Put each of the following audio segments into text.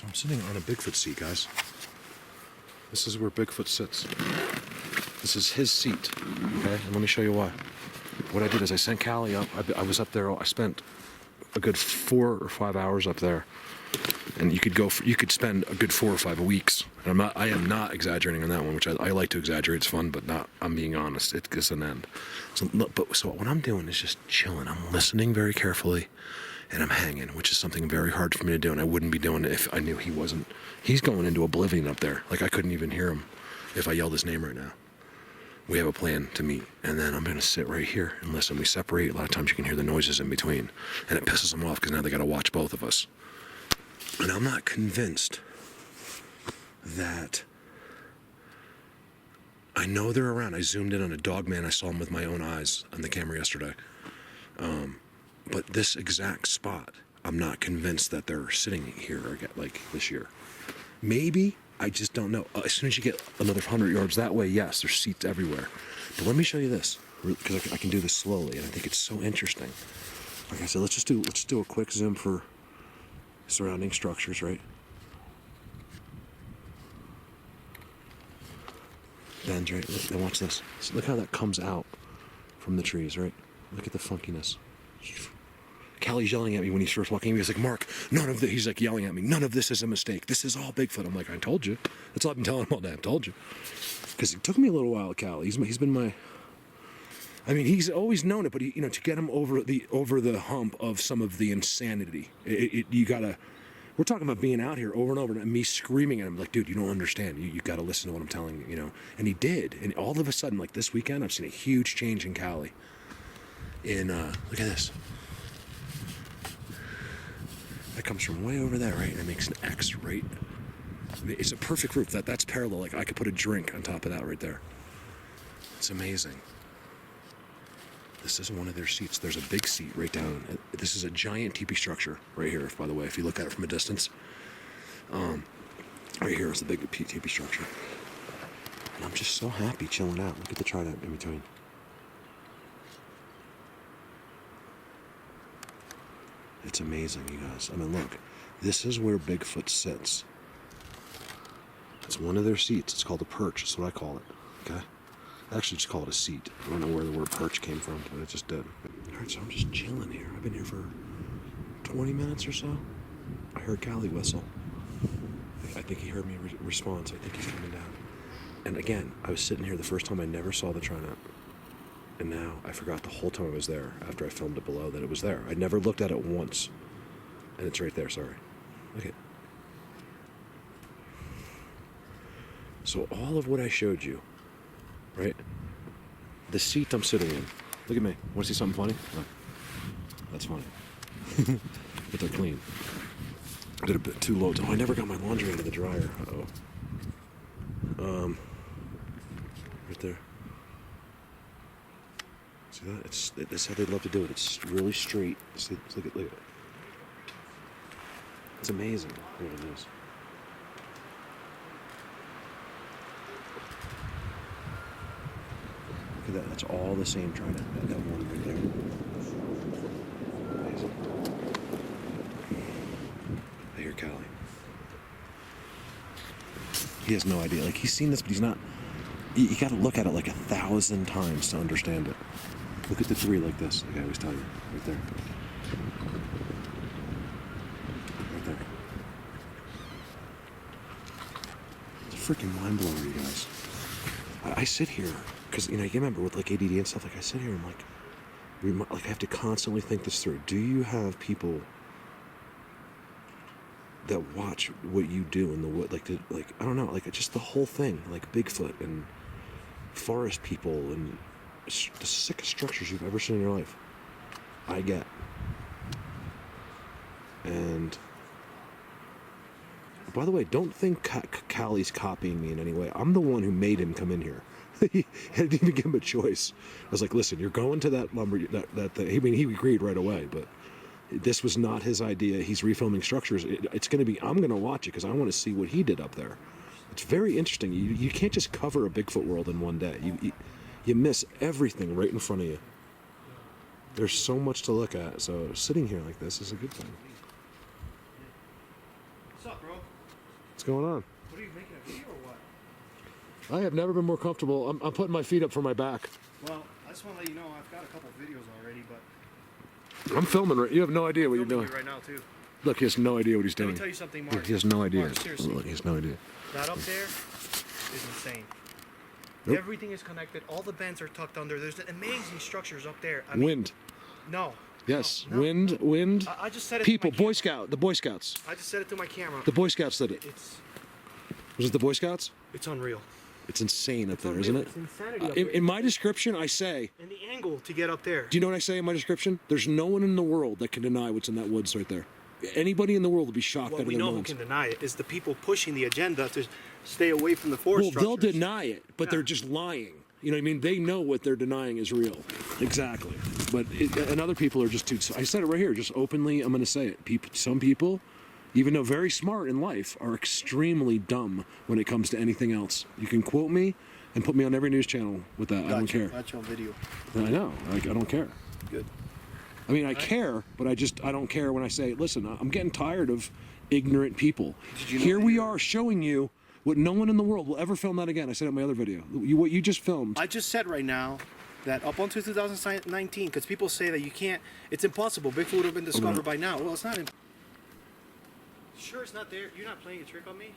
I'm sitting on a Bigfoot seat, guys. This is where Bigfoot sits. This is his seat, okay? And let me show you why. What I did is I sent Callie up. I was up there. I spent a good 4 or 5 hours up there, and you could spend a good 4 or 5 weeks. And I am not exaggerating on that one, which I like to exaggerate. It's fun, but not. I'm being honest. It gets an end. So what I'm doing is just chilling. I'm listening very carefully, and I'm hanging, which is something very hard for me to do, and I wouldn't be doing it if I knew he wasn't. He's going into oblivion up there. Like I couldn't even hear him if I yelled his name right now. We have a plan to meet, and then I'm going to sit right here and listen. We separate. A lot of times you can hear the noises in between, and it pisses them off because now they got to watch both of us. And I'm not convinced that I know they're around. I zoomed in on a dog man. I saw him with my own eyes on the camera yesterday. But this exact spot, I'm not convinced that they're sitting here like this year. Maybe. I just don't know. As soon as you get another 100 yards that way, yes, there's seats everywhere. But let me show you this, because I can do this slowly, and I think it's so interesting. Like I said, let's do a quick zoom for surrounding structures, right? Bends, right? Then watch this. So look how that comes out from the trees, right? Look at the funkiness. Callie's yelling at me when he's first walking. He was like, Mark, none of this. He's like yelling at me. None of this is a mistake. This is all Bigfoot. I'm like, I told you. That's all I've been telling him all day. I told you. Because it took me a little while, Callie. He's been my. I mean, he's always known it, but to get him over the hump of some of the insanity, you gotta. We're talking about being out here over and over, and me screaming at him like, dude, you don't understand. You got to listen to what I'm telling you, And he did, and all of a sudden, like this weekend, I've seen a huge change in Callie. Look at this. That comes from way over there, right? And it makes an X, right? It's a perfect roof. That's parallel. Like I could put a drink on top of that right there. It's amazing. This is one of their seats. There's a big seat right down. This is a giant teepee structure right here, by the way, if you look at it from a distance. Right here is the big teepee structure. And I'm just so happy chilling out. Look at the Trident in between. It's amazing, you guys. I mean, look. This is where Bigfoot sits. It's one of their seats. It's called a perch. That's what I call it. Okay? I actually just call it a seat. I don't know where the word perch came from, but it just did. Alright, so I'm just chilling here. I've been here for 20 minutes or so. I heard Callie whistle. I think he heard me respond, so I think he's coming down. And again, I was sitting here the first time. I never saw the Trident. And now I forgot the whole time I was there, after I filmed it below, that it was there. I never looked at it once. And it's right there, sorry. Look at it. So all of what I showed you, right? The seat I'm sitting in. Look at me. Want to see something funny? Look. That's funny. But they're clean. I did a bit too low. Oh, I never got my laundry out of the dryer. Uh-oh. Right there. See that? That's how they love to do it. It's really straight. See, look at it. It's amazing what it is. Look at that. That's all the same Trident. That one right there. Amazing. I hear Callie. He has no idea. Like, he's seen this, but he's not. You got to look at it like 1,000 times to understand it. Look at the three like this. Like I always tell you. Right there. Right there. It's a freaking mind blower, you guys. I sit here, because, you remember with like ADD and stuff, like I sit here and like I have to constantly think this through. Do you have people that watch what you do in the wood? Like I don't know, like just the whole thing, like Bigfoot and forest people and the sickest structures you've ever seen in your life. I get. And by the way, don't think Callie's copying me in any way. I'm the one who made him come in here. I didn't even give him a choice. I was like, listen, you're going to that lumber, that thing. I mean, he agreed right away, but this was not his idea. He's refilming structures. It's going to be, I'm going to watch it because I want to see what he did up there. It's very interesting. You can't just cover a Bigfoot world in one day. You miss everything right in front of you. There's so much to look at. So sitting here like this is a good thing. What's up, bro? What's going on? What are you making, a video or what? I have never been more comfortable. I'm putting my feet up for my back. Well, I just want to let you know I've got a couple videos already, but... I'm filming right. You have no idea what you're doing. Right now, too. Look, he has no idea what he's doing. Let me tell you something, Mark. He has no idea. Mark, seriously. Look, he has no idea. That up there is insane. Nope. Everything is connected. All the vents are tucked under. There's amazing structures up there. I mean, Wind. No. Yes. No. Wind. I just said it People. to my Boy Scout. The Boy Scouts. I just said it to my camera. The Boy Scouts did it. Was it the Boy Scouts? It's unreal. It's insane up there, unreal. isn't it? It's insanity up In my description, I say... And the angle to get up there. Do you know what I say in my description? There's no one in the world that can deny what's in that woods right there. Anybody in the world would be shocked What out of we their know who minds. can deny it is the people pushing the agenda to stay away from the forest Well, structures. they'll deny it, but Yeah. they're just lying. You know what I mean? They know what they're denying is real. Exactly. But and other people are just too... I said it right here, just openly, I'm going to say it. Some people, even though very smart in life, are extremely dumb when it comes to anything else. You can quote me and put me on every news channel with that. I don't care. Got you on video. I know. I don't care. Good. I mean, I care, but I don't care when I say, listen, I'm getting tired of ignorant people. Here we are showing you what no one in the world will ever film that again. I said it in my other video. What you just filmed. I just said right now that up until 2019, because people say that you can't, it's impossible. Bigfoot would have been discovered by now. Well, it's not. Sure, it's not there. You're not playing a trick on me?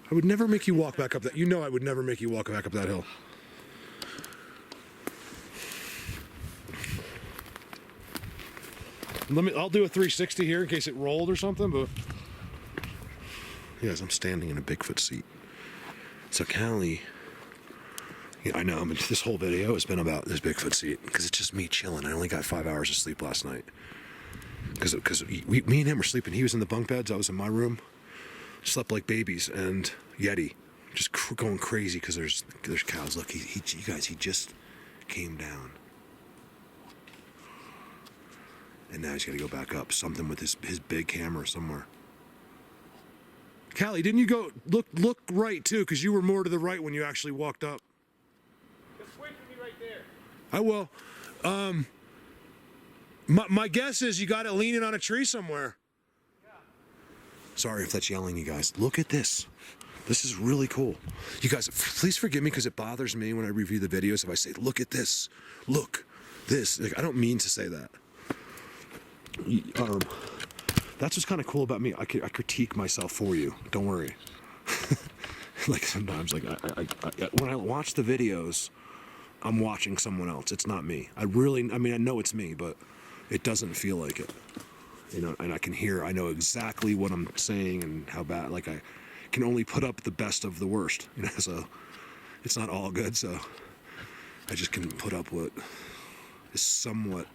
I would never make you walk back up that. You know I would never make you walk back up that hill. I'll do a 360 here in case it rolled or something, but... Yes, I'm standing in a Bigfoot seat. So Callie... Yeah, I know, this whole video has been about this Bigfoot seat, because it's just me chilling. I only got 5 hours of sleep last night. Because me and him were sleeping. He was in the bunk beds, I was in my room. Slept like babies, and Yeti just going crazy because there's cows. Look, you guys, he just came down. And now he's got to go back up. Something with his big camera somewhere. Callie, didn't you go look right too? Because you were more to the right when you actually walked up. Just wait for me right there. I will. My guess is you got it leaning on a tree somewhere. Yeah. Sorry if that's yelling, you guys. Look at this. This is really cool. You guys, please forgive me because it bothers me when I review the videos if I say, look at this. Look, this. Like, I don't mean to say that. That's what's kind of cool about me. I critique myself for you. Don't worry. Like sometimes, like when I watch the videos, I'm watching someone else. It's not me. I know it's me, but it doesn't feel like it. You know, and I know exactly what I'm saying and how bad. Like I can only put up the best of the worst. You know, so it's not all good. So I just can put up what is somewhat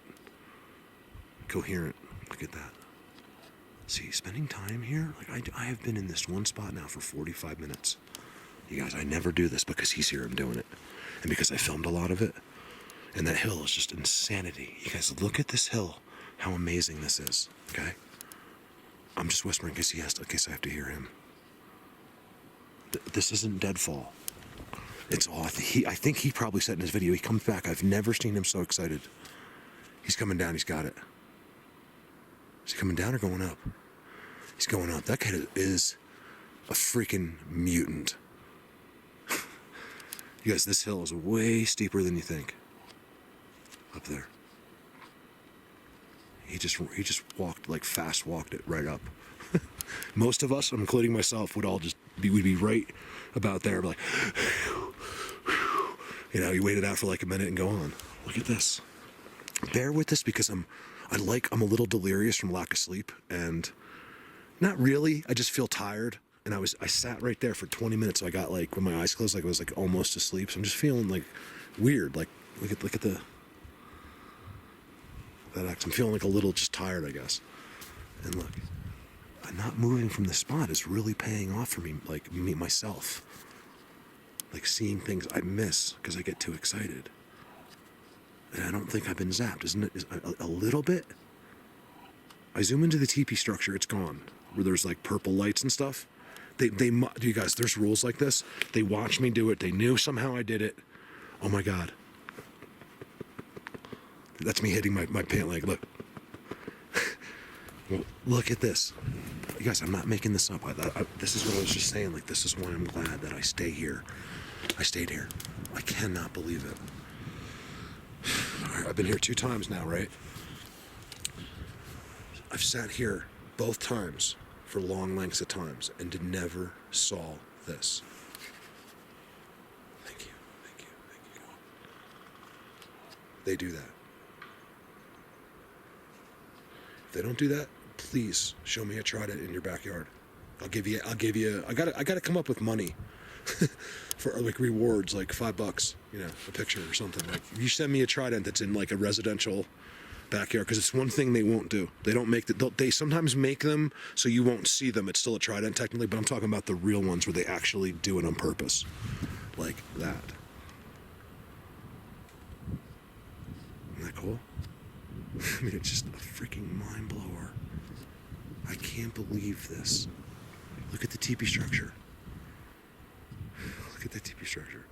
coherent. Look at that. See, spending time here, like I have been in this one spot now for 45 minutes. You guys, I never do this because he's here, I'm doing it. And because I filmed a lot of it. And that hill is just insanity. You guys, look at this hill, how amazing this is, okay? I'm just whispering in case I have to hear him. This isn't deadfall. It's all, I think he probably said in his video, he comes back, I've never seen him so excited. He's coming down, he's got it. Is he coming down or going up? He's going up. That kid is a freaking mutant. You guys, this hill is way steeper than you think. Up there. He just walked, like fast walked it right up. Most of us, including myself, would be right about there, like, you know, you wait it out for like a minute and go on. Look at this. Bear with this because I'm a little delirious from lack of sleep, and not really. I just feel tired, and I sat right there for 20 minutes. So I got like with my eyes closed, like I was like almost asleep. So I'm just feeling like weird. Like look at that act. I'm feeling like a little just tired, I guess. And look, I'm not moving from the spot is really paying off for me. Like me myself, like seeing things I miss because I get too excited. And I don't think I've been zapped, isn't it? A little bit? I zoom into the teepee structure, it's gone. Where there's like purple lights and stuff. You guys, there's rules like this. They watched me do it. They knew somehow I did it. Oh my God. That's me hitting my pant leg, look. Well, look at this. You guys, I'm not making this up. This is what I was just saying. Like, this is why I'm glad that I stay here. I stayed here. I cannot believe it. All right, I've been here 2 times now, right? I've sat here both times for long lengths of times and never saw this. Thank you, thank you, thank you. They do that. If they don't do that, please show me a Trident in your backyard. I gotta come up with money for like rewards, like $5, you know, a picture or something. Like, you send me a Trident that's in like a residential backyard, because it's one thing they won't do. They don't make they sometimes make them so you won't see them. It's still a Trident technically, but I'm talking about the real ones where they actually do it on purpose, like that. Isn't that cool? I mean, it's just a freaking mind blower. I can't believe this. Look at the teepee structure. Look at the teepee structure.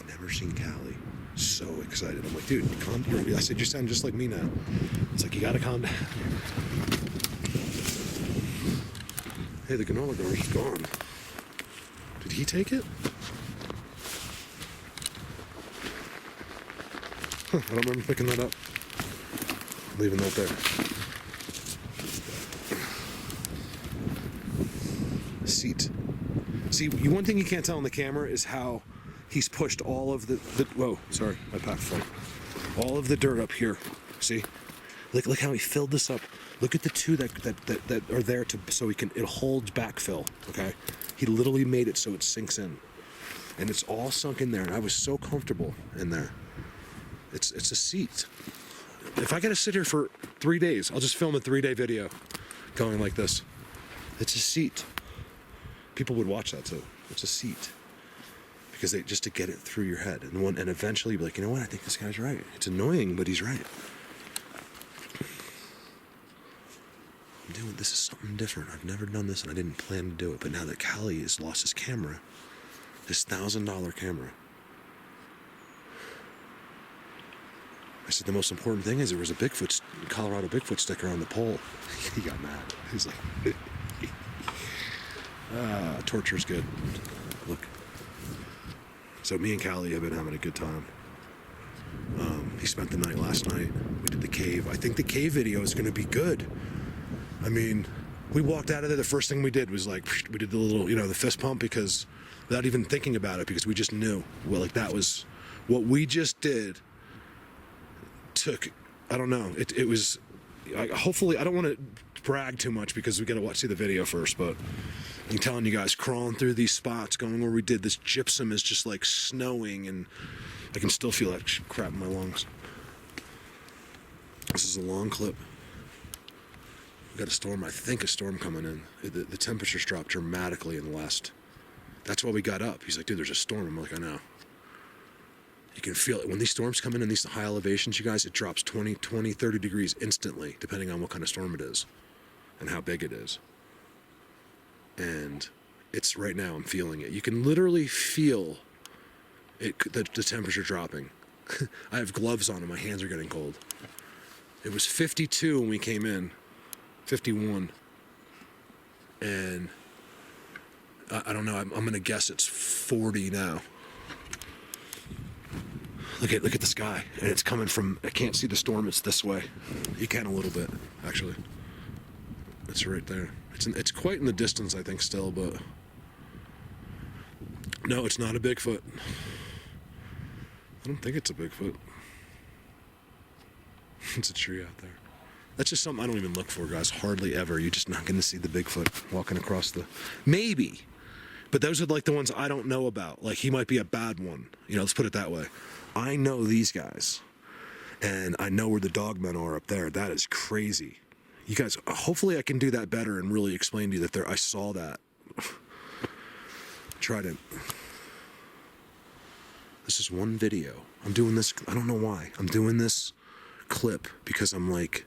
Never seen Callie so excited. I'm like, dude, calm down. I said, you sound just like me now. It's like, you gotta calm down. Hey, the granola bar is gone. Did he take it? Huh, I don't remember picking that up. Leaving that there. Seat. See, one thing you can't tell on the camera is how he's pushed all of the whoa, sorry, my pack fell. All of the dirt up here. See? Look how he filled this up. Look at the 2 that are there so it holds backfill, okay? He literally made it so it sinks in. And it's all sunk in there, and I was so comfortable in there. It's a seat. If I gotta sit here for 3 days, I'll just film a 3-day video going like this. It's a seat. People would watch that too. It's a seat. Because just to get it through your head, and eventually you'll be like, you know what? I think this guy's right. It's annoying, but he's right. This is something different. I've never done this, and I didn't plan to do it. But now that Callie has lost his camera, his $1,000 camera, I said the most important thing is there was a Colorado Bigfoot sticker on the pole. He got mad. He's like, torture's good. Look. So me and Callie have been having a good time. He spent the night last night. We did the cave. I think the cave video is going to be good. I mean, we walked out of there. The first thing we did was like, we did the little, the fist pump, because without even thinking about it, because we just knew. Well, like, that was what we just did. I don't know. It was, hopefully, I don't want to brag too much because we got to see the video first, but I'm telling you guys, crawling through these spots, going where we did, this gypsum is just like snowing, and I can still feel that crap in my lungs. This is a long clip. We got I think a storm coming in. The temperatures dropped dramatically in the last, that's why we got up. He's like, dude, there's a storm. I'm like, I know. You can feel it. When these storms come in these high elevations, you guys, it drops 20, 30 degrees instantly, depending on what kind of storm it is and how big it is. And it's right now, I'm feeling it. You can literally feel it, the temperature dropping. I have gloves on and my hands are getting cold. It was 52 when we came in, 51. And I don't know, I'm going to guess it's 40 now. Look at the sky, and it's coming from, I can't see the storm, it's this way. You can a little bit, actually. It's right there. It's quite in the distance, I think, still, but no, it's not a Bigfoot. I don't think it's a Bigfoot. It's a tree out there. That's just something I don't even look for, guys. Hardly ever. You're just not going to see the Bigfoot walking across the, maybe. But those are like the ones I don't know about. Like, he might be a bad one. Let's put it that way. I know these guys, and I know where the dogmen are up there. That is crazy. You guys, hopefully I can do that better and really explain to you that I saw that. Trident. This is one video. I'm doing this, I don't know why. I'm doing this clip because I'm like,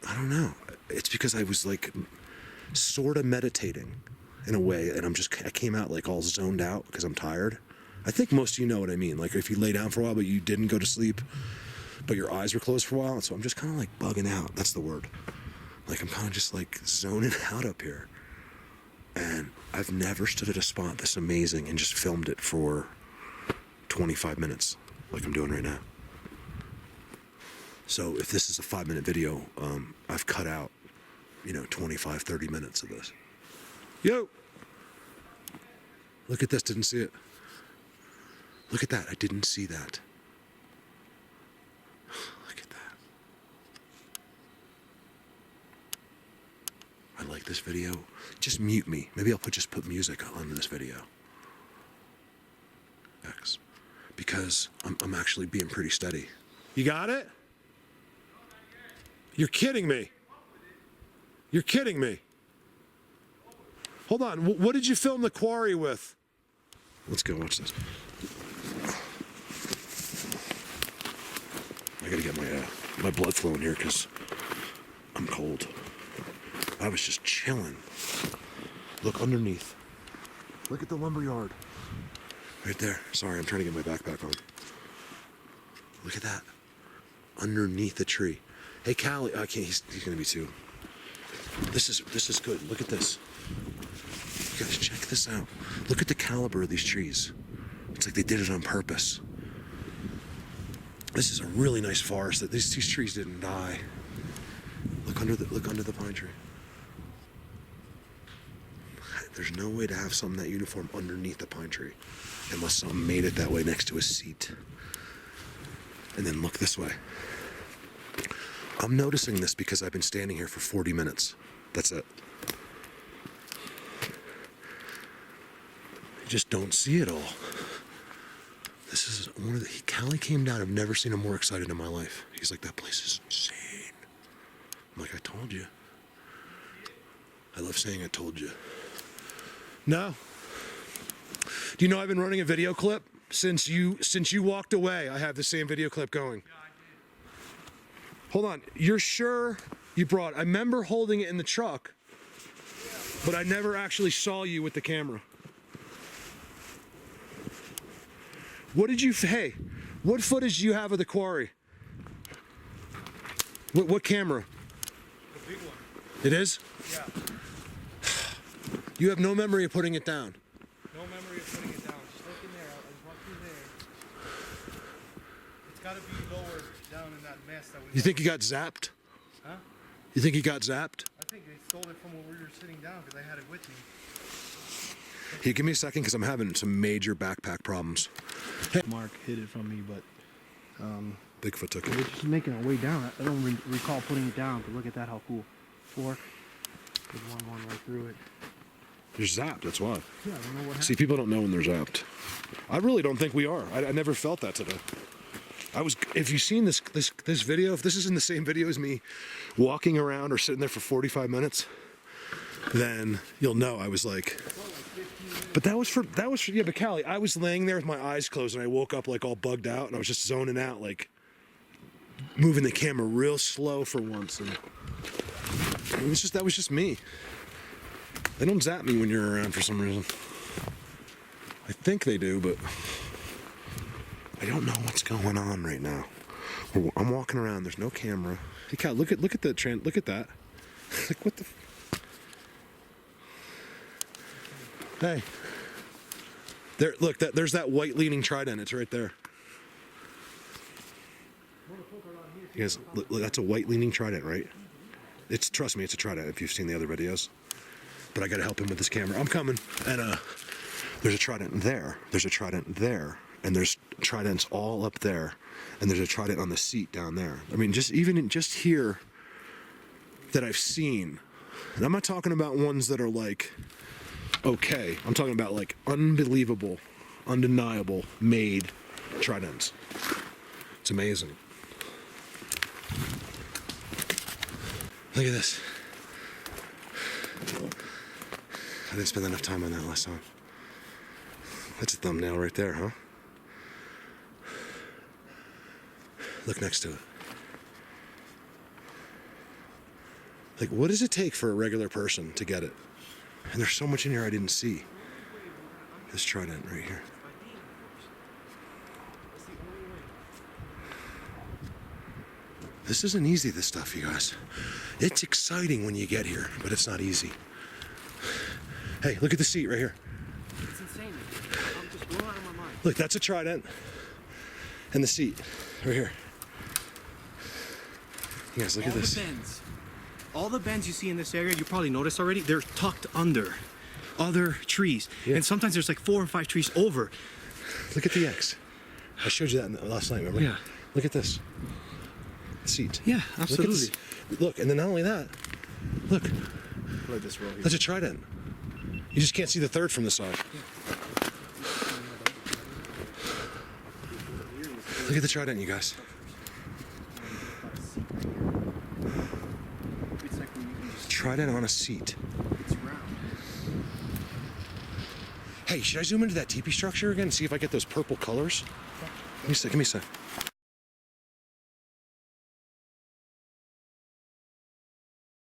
I don't know. It's because I was like sort of meditating in a way, and I came out like all zoned out because I'm tired. I think most of you know what I mean. Like if you lay down for a while but you didn't go to sleep, but your eyes were closed for a while, so I'm just kind of like bugging out. That's the word. Like I'm kind of just like zoning out up here. And I've never stood at a spot this amazing and just filmed it for 25 minutes like I'm doing right now. So if this is a 5-minute video, I've cut out, 25, 30 minutes of this. Yo! Look at this, didn't see it. Look at that, I didn't see that. Look at that. I like this video. Just mute me. Maybe I'll just put music on this video. X. Because I'm actually being pretty steady. You got it? You're kidding me. You're kidding me. Hold on. What did you film the Quarry with? Let's go watch this. I gotta get my blood flowing here because I'm cold. I was just chilling. Look underneath. Look at the lumberyard. Right there. Sorry, I'm trying to get my backpack on. Look at that. Underneath the tree. Hey, Callie. I can't. He's gonna be too. This is good. Look at this. You guys, check this out. Look at the caliber of these trees. It's like they did it on purpose. This is a really nice forest. That these trees didn't die. Look under the pine tree. There's no way to have something that uniform underneath the pine tree unless something made it that way next to a seat. And then look this way. I'm noticing this because I've been standing here for 40 minutes. That's it. I just don't see it all. This is one of the... Callie came down. I've never seen him more excited in my life. He's like, that place is insane. I'm like, I told you. I love saying I told you. No. Do you know I've been running a video clip since you walked away? I have the same video clip going. Yeah, I did. Hold on. You're sure you brought? I remember holding it in the truck, but I never actually saw you with the camera. What did you? Hey, what footage do you have of the Quarry? What camera? The big one. It is? Yeah. You have no memory of putting it down. No memory of putting it down. Just look in there. I just walked through there. It's got to be lower down in that mess that we. You think he got zapped? Huh? You think he got zapped? I think they stole it from when we were sitting down because I had it with me. Hey, give me a second because I'm having some major backpack problems. Hey. Mark hid it from me, but Bigfoot took we're it. just making our way down. I don't recall putting it down, but look at that, how cool. Fork. There's one going right through it. You're zapped, that's why. Yeah, I don't know what happened. See, people don't know when they're zapped. I really don't think we are. I never felt that today. If you've seen this video, if this is in the same video as me walking around or sitting there for 45 minutes, then you'll know I was like, but that was for, yeah, but Callie, I was laying there with my eyes closed and I woke up like all bugged out and I was just zoning out, like moving the camera real slow for once. And that was just me. They don't zap me when you're around for some reason. I think they do, but I don't know what's going on right now. I'm walking around. There's no camera. Hey, Cal, look at that. Look at that. Like what the? Hey, there. Look, there's that white leaning trident. It's right there. You guys, look, that's a white leaning trident, right? Trust me, it's a trident. If you've seen the other videos. But I gotta help him with this camera. I'm coming. And there's a trident there. There's a trident there. And there's tridents all up there. And there's a trident on the seat down there. I mean, just here that I've seen. And I'm not talking about ones that are like, okay. I'm talking about like unbelievable, undeniable, made tridents. It's amazing. Look at this. didn't spend enough time on that last time. That's a thumbnail right there, huh? Look next to it. Like, what does it take for a regular person to get it? And there's so much in here I didn't see. This trident right here. This isn't easy, this stuff, you guys. It's exciting when you get here, but it's not easy. Hey, look at the seat right here. It's insane. I'm just blown out of my mind. Look, that's a trident. And the seat right here. You guys, look at this. All the bends you see in this area, you probably noticed already, they're tucked under other trees. Yeah. And sometimes there's like 4 or 5 trees over. Look at the X. I showed you that last night, remember? Yeah. Look at this. Seat. Yeah, absolutely. Look, look, and then not only that, look, Look at this row here. that's a trident. You just can't see the third from the side. Look at the trident, you guys. It's like when you can just, Trident on a seat. it's round. Hey, should I zoom into that teepee structure again and see if I get those purple colors? Give me a sec.